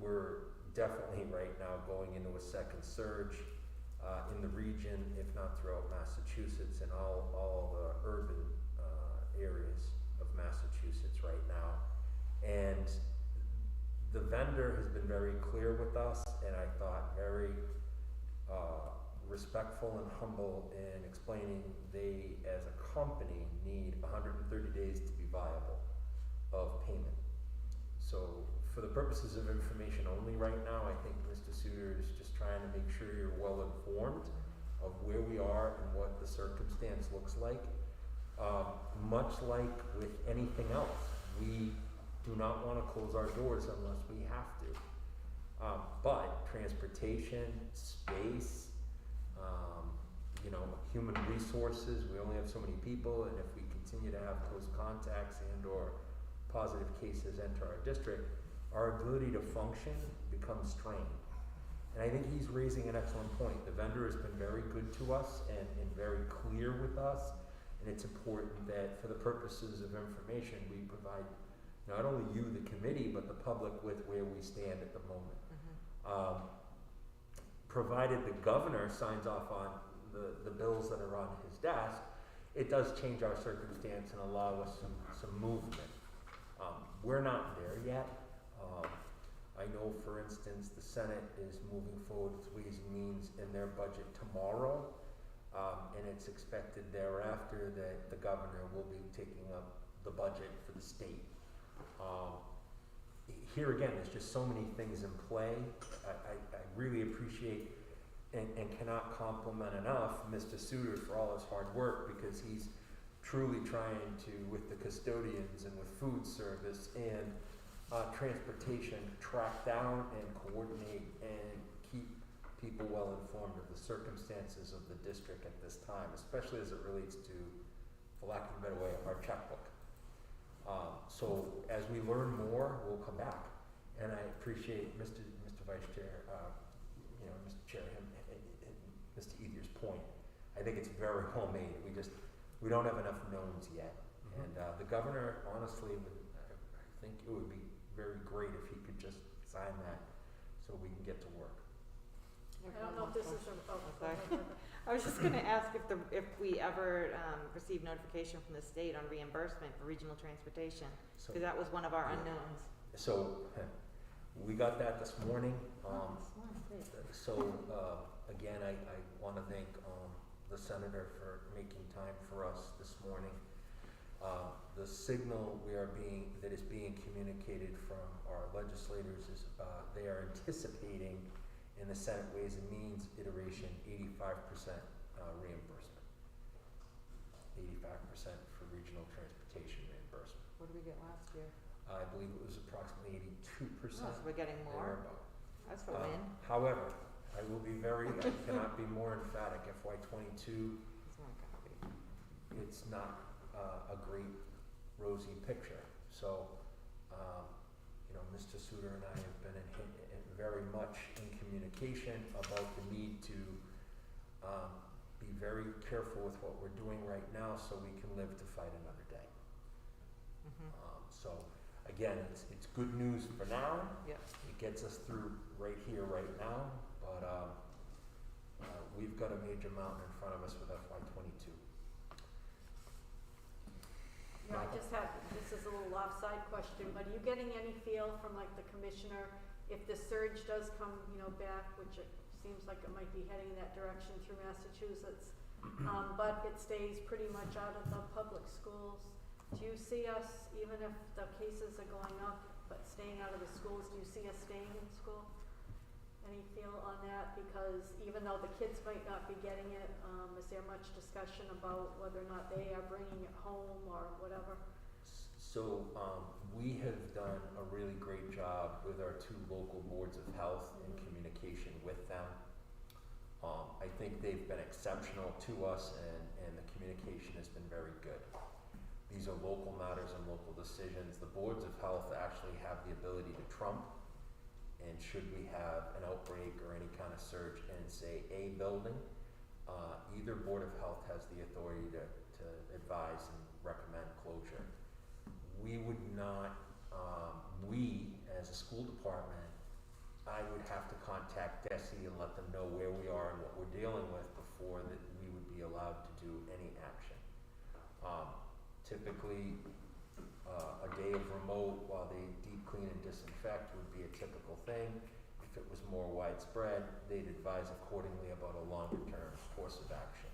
Speaker 7: we're definitely right now going into a second surge in the region, if not throughout Massachusetts and all the urban areas of Massachusetts right now. And the vendor has been very clear with us, and I thought very respectful and humble in explaining they, as a company, need 130 days to be viable of payment. So for the purposes of information only right now, I think Mr. Suter is just trying to make sure you're well informed of where we are and what the circumstance looks like. Much like with anything else, we do not want to close our doors unless we have to. But transportation, space, human resources, we only have so many people, and if we continue to have close contacts and or positive cases enter our district, our ability to function becomes strained. And I think he's raising an excellent point. The vendor has been very good to us and very clear with us, and it's important that for the purposes of information, we provide not only you, the committee, but the public with where we stand at the moment. Provided the governor signs off on the bills that are on his desk, it does change our circumstance and allow us some movement. We're not there yet. I know, for instance, the Senate is moving forward with Ways and Means in their budget tomorrow, and it's expected thereafter that the governor will be taking up the budget for the state. Here again, there's just so many things in play. I really appreciate and cannot compliment enough Mr. Suter for all his hard work, because he's truly trying to, with the custodians and with food service and transportation, track down and coordinate and keep people well informed of the circumstances of the district at this time, especially as it relates to, for lack of a better way, our checkbook. So as we learn more, we'll come back. And I appreciate Mr. Vice Chair, Mr. Chair, and Mr. Ether's point. I think it's very well made. We don't have enough knowns yet. And the governor, honestly, I think it would be very great if he could just sign that so we can get to work.
Speaker 3: I don't know if this is
Speaker 6: Sorry. I was just gonna ask if we ever receive notification from the state on reimbursement for regional transportation,
Speaker 7: So,
Speaker 6: because that was one of our unknowns.
Speaker 7: we got that this morning.
Speaker 6: This one, great.
Speaker 7: Again, I want to thank the senator for making time for us this morning. The signal that is being communicated from our legislators is they are anticipating in the Senate Ways and Means iteration 85% reimbursement. 85% for regional transportation reimbursement.
Speaker 6: What did we get last year?
Speaker 7: I believe it was approximately 82%.
Speaker 6: Oh, so we're getting more?
Speaker 7: thereabout.
Speaker 6: That's a win.
Speaker 7: However, I cannot be more emphatic. FY22
Speaker 6: It's not gonna be.
Speaker 7: it's not a great rosy picture. So, Mr. Suter and I have been very much in communication about the need to be very careful with what we're doing right now so we can live to fight another day. So again, it's good news for now.
Speaker 6: Yep.
Speaker 7: It gets us through right here, right now, but we've got a major mountain in front of us with FY22.
Speaker 3: Yeah, I just have, this is a little offside question, but are you getting any feel from like the commissioner, if the surge does come, back, which it seems like it might be heading in that direction through Massachusetts, but it stays pretty much out of the public schools, do you see us, even if the cases are going up, but staying out of the schools, do you see us staying in school? Any feel on that? Because even though the kids might not be getting it, is there much discussion about whether or not they are bringing it home or whatever?
Speaker 7: So we have done a really great job with our 2 local boards of health in communication with them. I think they've been exceptional to us, and the communication has been very good. These are local matters and local decisions. The boards of health actually have the ability to trump, and should we have an outbreak or any kind of surge in, say, a building, either board of health has the authority to advise and recommend closure. We would not, we as a school department, I would have to contact DESE and let them know where we are and what we're dealing with before that we would be allowed to do any action. Typically, a day of remote while they deep clean and disinfect would be a typical thing. If it was more widespread, they'd advise accordingly about a longer term course of action.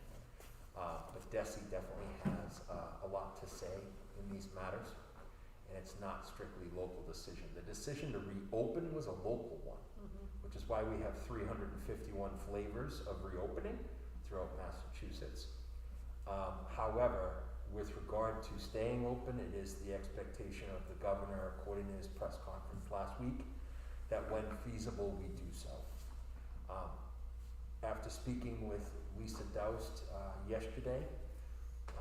Speaker 7: But DESE definitely has a lot to say in these matters, and it's not strictly local decision. The decision to reopen was a local one, which is why we have 351 flavors of reopening throughout Massachusetts. However, with regard to staying open, it is the expectation of the governor, according to his press conference last week, that when feasible, we do so. After speaking with Lisa Doust yesterday,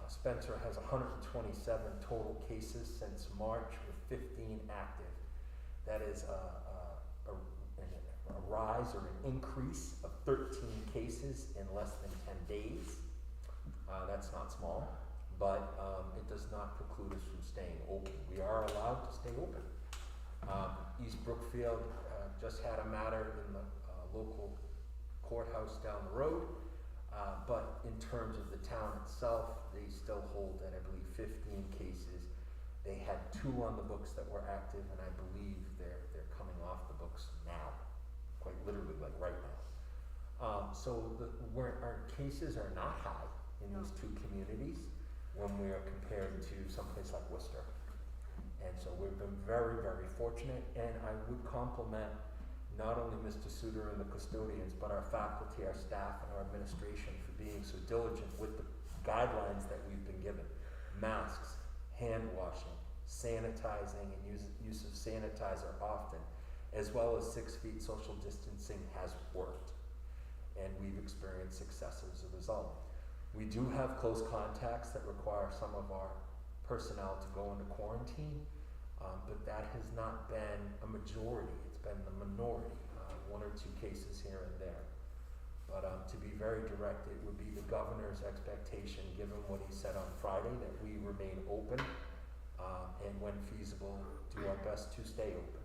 Speaker 7: Spencer has 127 total cases since March, with 15 active. That is a rise or an increase of 13 cases in less than 10 days. That's not small. But it does not preclude us from staying open. We are allowed to stay open. East Brookfield just had a matter in the local courthouse down the road, but in terms of the town itself, they still hold at, I believe, 15 cases. They had 2 on the books that were active, and I believe they're coming off the books now, quite literally, like right now. So our cases are not high in these 2 communities when we are compared to someplace like Worcester. And so we've been very, very fortunate, and I would compliment not only Mr. Suter and the custodians, but our faculty, our staff, and our administration for being so diligent with the guidelines that we've been given. Masks, hand washing, sanitizing, and use of sanitizer often, as well as 6 feet social distancing has worked. And we've experienced success as a result. We do have close contacts that require some of our personnel to go into quarantine, but that has not been a majority. It's been the minority, 1 or 2 cases here and there. But to be very direct, it would be the governor's expectation, given what he said on Friday, that we remain open and when feasible, do our best to stay open.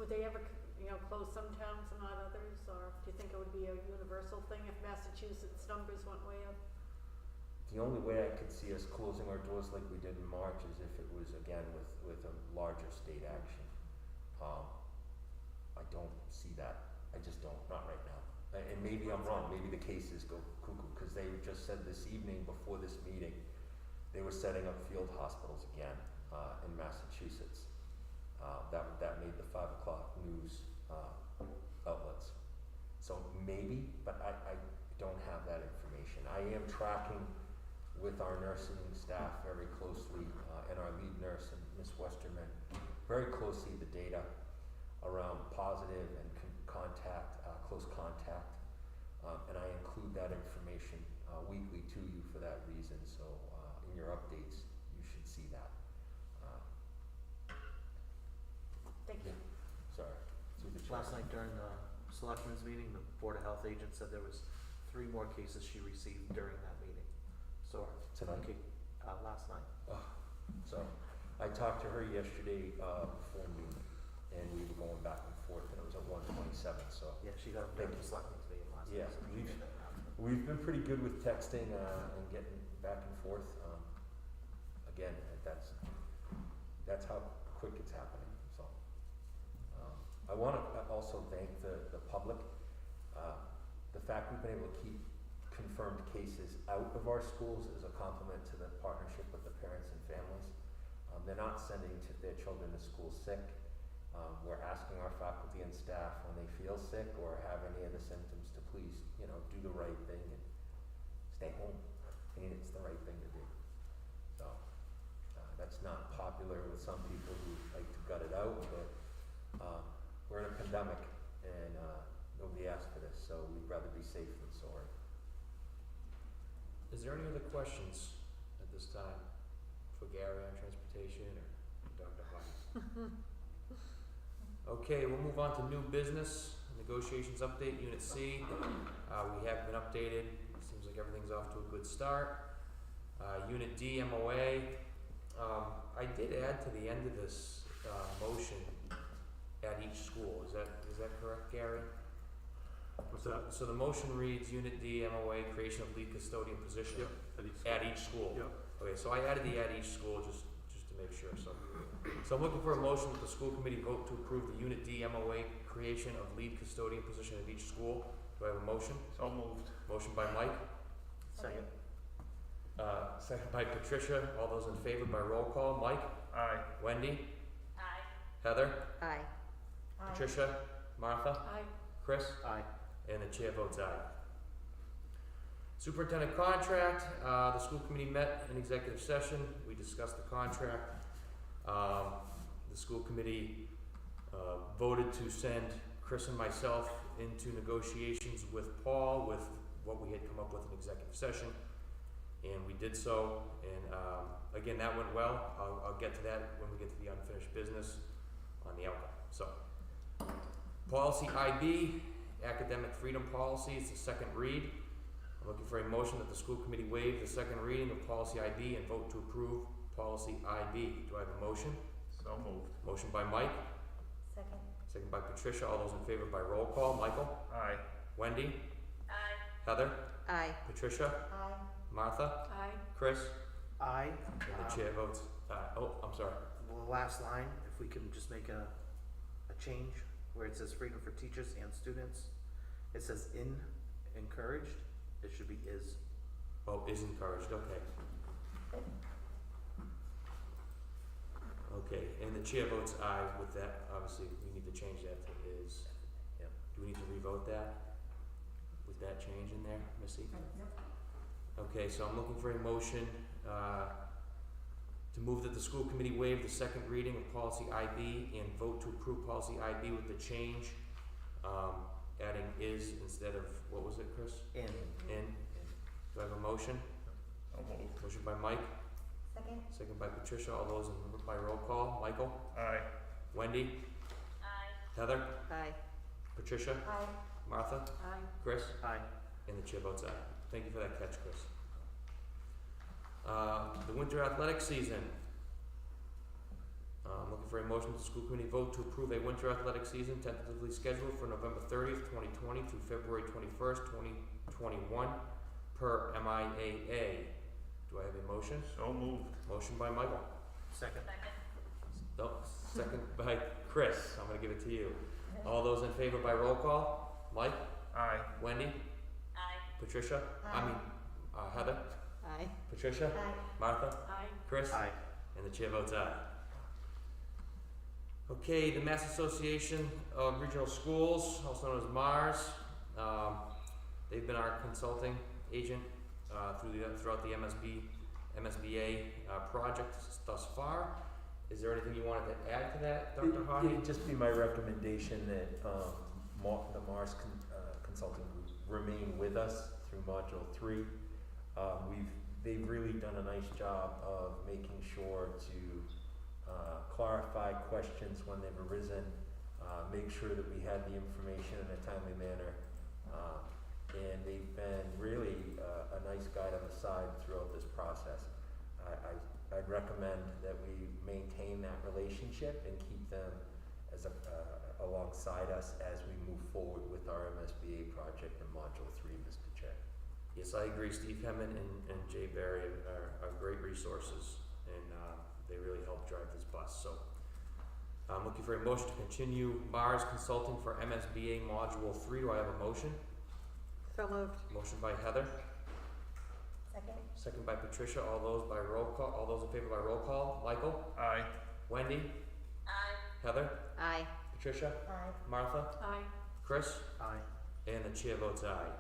Speaker 3: Would they ever, close some towns and not others, or do you think it would be a universal thing if Massachusetts numbers went way up?
Speaker 7: The only way I could see us closing our doors like we did in March is if it was, again, with a larger state action. I don't see that. I just don't, not right now. And maybe I'm wrong, maybe the cases go cuckoo, because they just said this evening before this meeting, they were setting up field hospitals again in Massachusetts. That made the 5 o'clock news outlets. So maybe, but I don't have that information. I am tracking with our nursing staff very closely, and our lead nurse, Ms. Westerman, very closely the data around positive and contact, close contact, and I include that information weekly to you for that reason. So
Speaker 5: last night during the selectmen's meeting, the Board of Health agent said there was 3 more cases she received during that meeting. So,
Speaker 7: Tonight?
Speaker 5: okay, last night.
Speaker 7: So, I talked to her yesterday, before noon, and we were going back and forth, and it was at 1:27, so.
Speaker 5: Yeah, she got a big selectmen's meeting last night.
Speaker 7: Yeah,
Speaker 5: so she
Speaker 7: we've-
Speaker 5: did that announcement.
Speaker 7: We've been pretty good with texting, and getting back and forth, again, that's how quick it's happening, so. I wanna also thank the public, the fact we've been able to keep confirmed cases out of our schools is a compliment to the partnership with the parents and families. They're not sending their children to school sick. We're asking our faculty and staff when they feel sick or have any of the symptoms to please, do the right thing and stay home. I mean, it's the right thing to do. So, that's not popular with some people who like to gut it out, but, we're in a pandemic and, nobody asked for this, so we'd rather be safe than sorry.
Speaker 2: Is there any other questions at this time for Gary on transportation or Dr. Hodges? Okay, we'll move on to new business, negotiations update, Unit C. We have been updated, seems like everything's off to a good start. Unit D, MOA. I did add to the end of this, motion at each school, is that correct, Gary?
Speaker 8: What's that?
Speaker 2: So the motion reads, Unit D, MOA, creation of lead custodian position.
Speaker 8: Yep, at each
Speaker 2: At each school?
Speaker 8: Yep.
Speaker 2: Okay, so I added the at each school just to make sure, so I'm looking for a motion that the school committee vote to approve the Unit D MOA creation of lead custodian position at each school. Do I have a motion?
Speaker 1: So moved.
Speaker 2: Motion by Mike,
Speaker 5: Second.
Speaker 2: second by Patricia, all those in favor by roll call, Mike,
Speaker 1: Aye.
Speaker 2: Wendy,
Speaker 3: Aye.
Speaker 2: Heather,
Speaker 6: Aye.
Speaker 2: Patricia, Martha,
Speaker 3: Aye.
Speaker 2: Chris?
Speaker 5: Aye.
Speaker 2: And the chair votes aye. Superintendent contract, the school committee met in executive session, we discussed the contract. The school committee, voted to send Chris and myself into negotiations with Paul with what we had come up with in executive session. And we did so, and, again, that went well, I'll get to that when we get to the unfinished business on the outcome, so. Policy IB, academic freedom policy, it's the second read. I'm looking for a motion that the school committee waive the second reading of policy IB and vote to approve policy IB. Do I have a motion?
Speaker 1: So moved.
Speaker 2: Motion by Mike,
Speaker 3: Second.
Speaker 2: second by Patricia, all those in favor by roll call, Michael,
Speaker 1: Aye.
Speaker 2: Wendy,
Speaker 3: Aye.
Speaker 2: Heather,
Speaker 6: Aye.
Speaker 2: Patricia,
Speaker 3: Aye.
Speaker 2: Martha,
Speaker 3: Aye.
Speaker 2: Chris,
Speaker 5: Aye.
Speaker 2: and the chair votes aye. Oh, I'm sorry.
Speaker 5: Well, the last line, if we can just make a change where it says freedom for teachers and students, it says encouraged, it should be is.
Speaker 2: Oh, is encouraged, okay. Okay, and the chair votes aye with that, obviously, we need to change that to is.
Speaker 7: Yep.
Speaker 2: Do we need to revote that? With that change in there, Missy? Okay, so I'm looking for a motion, to move that the school committee waive the second reading of policy IB and vote to approve policy IB with the change, adding is instead of, what was it, Chris?
Speaker 5: In.
Speaker 2: In. Do I have a motion?
Speaker 1: So moved.
Speaker 2: Motion by Mike,
Speaker 3: Second.
Speaker 2: second by Patricia, all those in, by roll call, Michael,
Speaker 1: Aye.
Speaker 2: Wendy,
Speaker 3: Aye.
Speaker 2: Heather,
Speaker 6: Aye.
Speaker 2: Patricia,
Speaker 3: Aye.
Speaker 2: Martha,
Speaker 3: Aye.
Speaker 2: Chris,
Speaker 5: Aye.
Speaker 2: and the chair votes aye. Thank you for that catch, Chris. The winter athletic season. I'm looking for a motion that the school committee vote to approve a winter athletic season tentatively scheduled for November 30th, 2020 through February 21st, 2021 per MIAA. Do I have a motion?
Speaker 1: So moved.
Speaker 2: Motion by Michael.
Speaker 5: Second.
Speaker 2: No, second by Chris. I'm gonna give it to you. All those in favor by roll call? Mike,
Speaker 1: Aye.
Speaker 2: Wendy,
Speaker 3: Aye.
Speaker 2: Patricia, Heather,
Speaker 6: Aye.
Speaker 2: Patricia,
Speaker 3: Aye.
Speaker 2: Martha,
Speaker 3: Aye.
Speaker 2: Chris,
Speaker 5: Aye.
Speaker 2: and the chair votes aye. Okay, the Mass Association of Regional Schools, also known as MARS, they've been our consulting agent throughout the MSBA project thus far. Is there anything you wanted to add to that, Dr. Hawley?
Speaker 7: It'd just be my recommendation that, the Mars Consulting Group remain with us through Module 3. They've really done a nice job of making sure to clarify questions when they've arisen, make sure that we had the information in a timely manner. And they've been really a nice guide on the side throughout this process. I'd recommend that we maintain that relationship and keep them as alongside us as we move forward with our MSBA project in Module 3, Mr. Chair.
Speaker 2: Yes, I agree. Steve Hemmon and Jay Barry are great resources, and they really help drive this bus. So I'm looking for a motion to continue Mars Consulting for MSBA Module 3. Do I have a motion?
Speaker 6: So moved.
Speaker 2: Motion by Heather,
Speaker 3: Second.
Speaker 2: second by Patricia. All those by roll call. All those in favor by roll call. Michael?
Speaker 1: Aye.
Speaker 2: Wendy?
Speaker 3: Aye.
Speaker 2: Heather?
Speaker 6: Aye.
Speaker 2: Patricia?
Speaker 3: Aye.
Speaker 2: Martha?
Speaker 3: Aye.
Speaker 2: Chris?
Speaker 5: Aye.
Speaker 2: And the chair votes aye.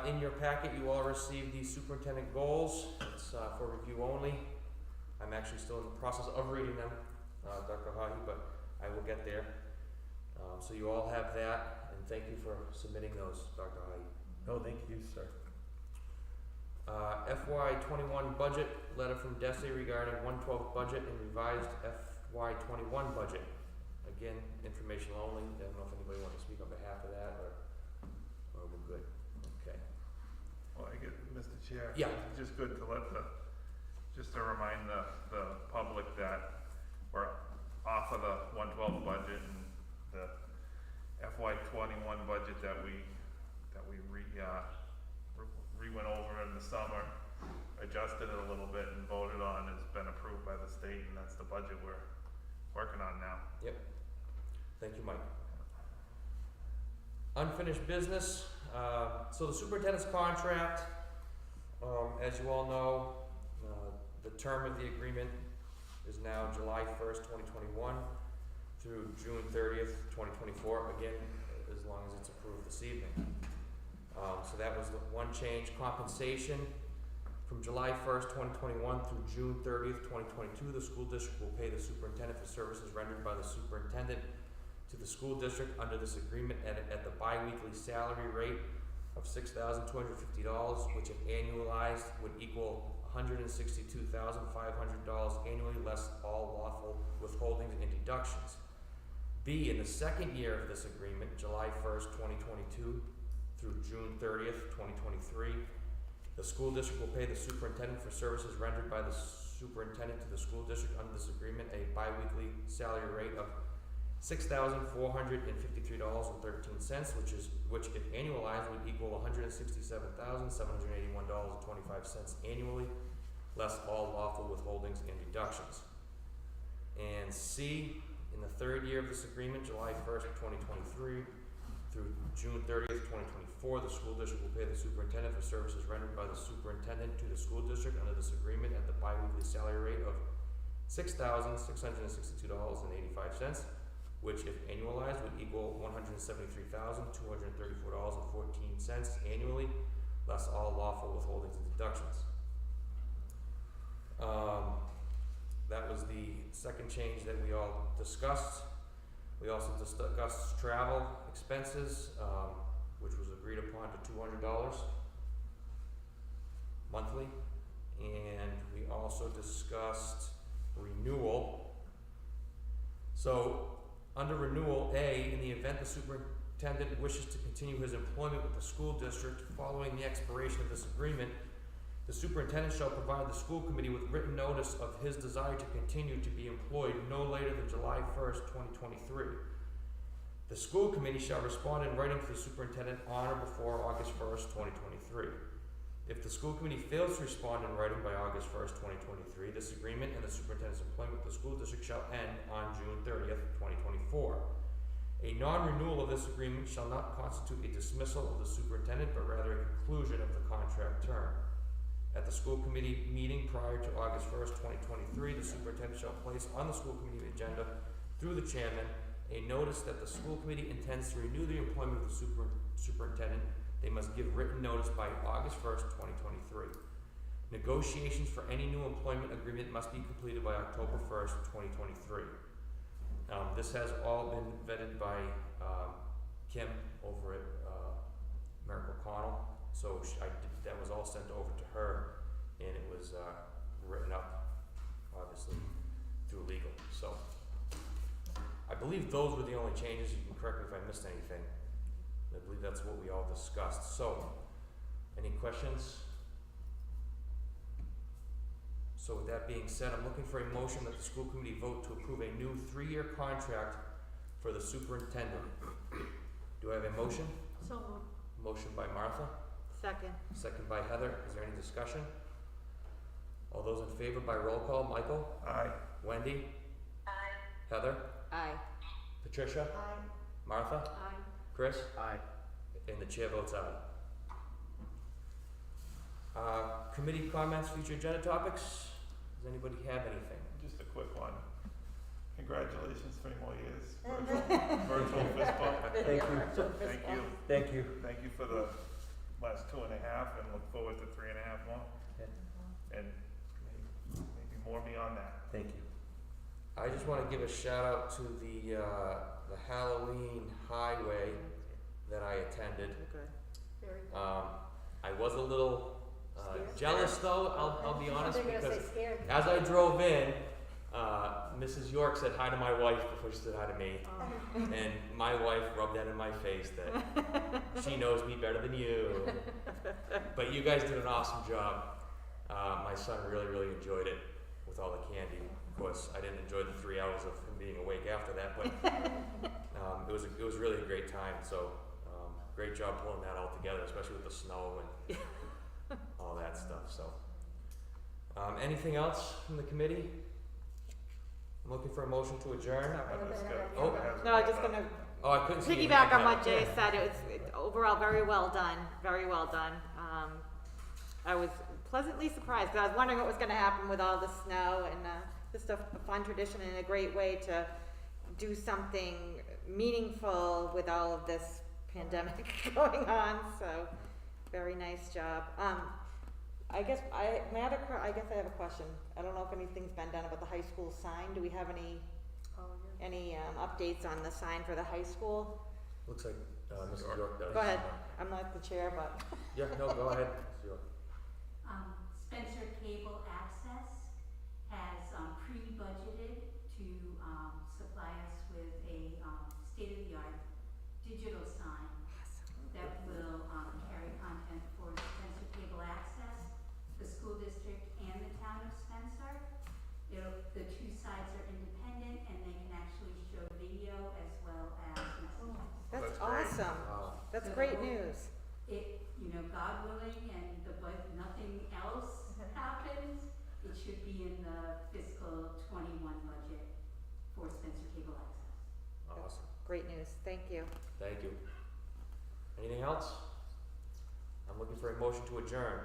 Speaker 2: In your packet, you all received the superintendent goals. It's for review only. I'm actually still in the process of reading them, Dr. Hahi, but I will get there. So you all have that, and thank you for submitting those, Dr. Hahi.
Speaker 7: No, thank you, sir.
Speaker 2: FY21 budget, letter from DESE regarding 112 budget and revised FY21 budget. Again, informational only. I don't know if anybody wants to speak on behalf of that, or we're good. Okay.
Speaker 1: Well, I get, Mr. Chair.
Speaker 2: Yeah.
Speaker 1: It's just good to just to remind the public that we're off of the 112 budget and the FY21 budget that we went over in the summer, adjusted it a little bit and voted on, has been approved by the state, and that's the budget we're working on now.
Speaker 2: Yep. Thank you, Mike. Unfinished business. So the superintendent's contract, as you all know, the term of the agreement is now July 1st, 2021 through June 30th, 2024, again, as long as it's approved this evening. So that was the one change. Compensation from July 1st, 2021 through June 30th, 2022, the school district will pay the superintendent for services rendered by the superintendent to the school district under this agreement at the bi-weekly salary rate of $6,250, which if annualized would equal $162,500 annually, less all lawful withholdings and deductions. B, in the second year of this agreement, July 1st, 2022 through June 30th, 2023, the school district will pay the superintendent for services rendered by the superintendent to the school district under this agreement a bi-weekly salary rate of $6,453.13, which if annualized would equal $167,781.25 annually, less all lawful withholdings and deductions. And C, in the third year of this agreement, July 1st, 2023 through June 30th, 2024, the school district will pay the superintendent for services rendered by the superintendent to the school district under this agreement at the bi-weekly salary rate of $6,662.85, which if annualized would equal $173,234.14 annually, less all lawful withholdings and deductions. That was the second change that we all discussed. We also discussed travel expenses, which was agreed upon to $200 monthly. And we also discussed renewal. So under renewal A, in the event the superintendent wishes to continue his employment with the school district following the expiration of this agreement, the superintendent shall provide the school committee with written notice of his desire to continue to be employed no later than July 1st, 2023. The school committee shall respond in writing to the superintendent on or before August 1st, 2023. If the school committee fails to respond in writing by August 1st, 2023, this agreement and the superintendent's employment with the school district shall end on June 30th, 2024. A non-renewal of this agreement shall not constitute a dismissal of the superintendent, but rather a conclusion of the contract term. At the school committee meeting prior to August 1st, 2023, the superintendent shall place on the school committee agenda through the chairman a notice that the school committee intends to renew the employment of the superintendent. They must give written notice by August 1st, 2023. Negotiations for any new employment agreement must be completed by October 1st, 2023. This has all been vetted by Kim over at Merrick O'Connell. So that was all sent over to her, and it was written up, obviously, through legal. So I believe those were the only changes, you can correct me if I missed anything. I believe that's what we all discussed, so, any questions? So with that being said, I'm looking for a motion that the school committee vote to approve a new 3-year contract for the superintendent. Do I have a motion?
Speaker 3: So moved.
Speaker 2: Motion by Martha,
Speaker 6: Second.
Speaker 2: second by Heather, is there any discussion? All those in favor by roll call, Michael,
Speaker 1: Aye.
Speaker 2: Wendy? Heather?
Speaker 6: Aye.
Speaker 2: Patricia?
Speaker 3: Aye.
Speaker 2: Martha?
Speaker 3: Aye.
Speaker 2: Chris?
Speaker 5: Aye.
Speaker 2: And the chair votes aye. Committee comments, future agenda topics? Does anybody have anything?
Speaker 1: Just a quick one. Congratulations, 3 more years. Virtual fist bump.
Speaker 7: Thank you.
Speaker 1: Thank you.
Speaker 7: Thank you.
Speaker 1: Thank you for the last 2.5 and look forward to 3.5 more.
Speaker 7: Yeah.
Speaker 1: And maybe more beyond that.
Speaker 7: Thank you.
Speaker 2: I just wanna give a shout out to the Halloween highway that I attended.
Speaker 6: Good.
Speaker 3: Very good.
Speaker 2: I was a little
Speaker 3: Scared?
Speaker 2: jealous though, I'll be honest,
Speaker 3: They're gonna
Speaker 2: because
Speaker 3: say scared.
Speaker 2: as I drove in, Mrs. York said hi to my wife before she said hi to me.
Speaker 3: Oh.
Speaker 2: And my wife rubbed that in my face that she knows me better than you. But you guys did an awesome job. My son really, really enjoyed it with all the candy. Of course, I didn't enjoy the 3 hours of him being awake after that, but it was really a great time. So great job pulling that all together, especially with the snow and all that stuff. So anything else from the committee? I'm looking for a motion to adjourn.
Speaker 1: Heather's got-
Speaker 2: Oh.
Speaker 1: Heather has
Speaker 6: No, I was just
Speaker 1: one.
Speaker 6: gonna
Speaker 2: Oh, I couldn't see your
Speaker 6: piggyback
Speaker 2: hand,
Speaker 6: on what
Speaker 2: Heather.
Speaker 6: Jay said. Overall very well done, very well done. I was pleasantly surprised, 'cause I was wondering what was gonna happen with all the snow, and just a fun tradition and a great way to do something meaningful with all of this pandemic going on, so very nice job. I guess I have a question. I don't know if anything's been done about the high school sign. Do we have any
Speaker 3: Oh, yeah.
Speaker 6: updates on the sign for the high school?
Speaker 2: Looks like Mrs. York does.
Speaker 6: Go ahead. I'm not the chair, but
Speaker 2: Yeah, no, go ahead. Mrs. York.
Speaker 9: Spencer Cable Access has pre-budgeted to supply us with a state-of-the-art digital sign that will carry content for Spencer Cable Access, the school district, and the town of Spencer. The 2 sides are independent, and they can actually show video as well as messages.
Speaker 6: that's
Speaker 1: That's great.
Speaker 6: awesome.
Speaker 2: Wow.
Speaker 6: That's
Speaker 9: So
Speaker 6: great
Speaker 9: we'll-
Speaker 6: news.
Speaker 9: God willing, and nothing else happens, it should be in the fiscal 21 budget for Spencer Cable Access.
Speaker 2: Awesome.
Speaker 6: Great news. Thank you.
Speaker 2: Thank you. Anything else? I'm looking for a motion to adjourn.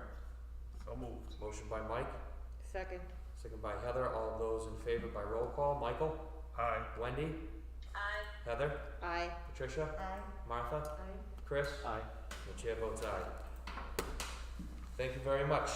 Speaker 1: So moved.
Speaker 2: Motion by Mike,
Speaker 6: Second.
Speaker 2: second by Heather. All those in favor by roll call. Michael?
Speaker 1: Aye.
Speaker 2: Wendy? Aye. Heather?
Speaker 6: Aye.
Speaker 2: Patricia?
Speaker 3: Aye.
Speaker 2: Martha?
Speaker 3: Aye.
Speaker 2: Chris?
Speaker 5: Aye.
Speaker 2: The chair votes aye. Thank you very much.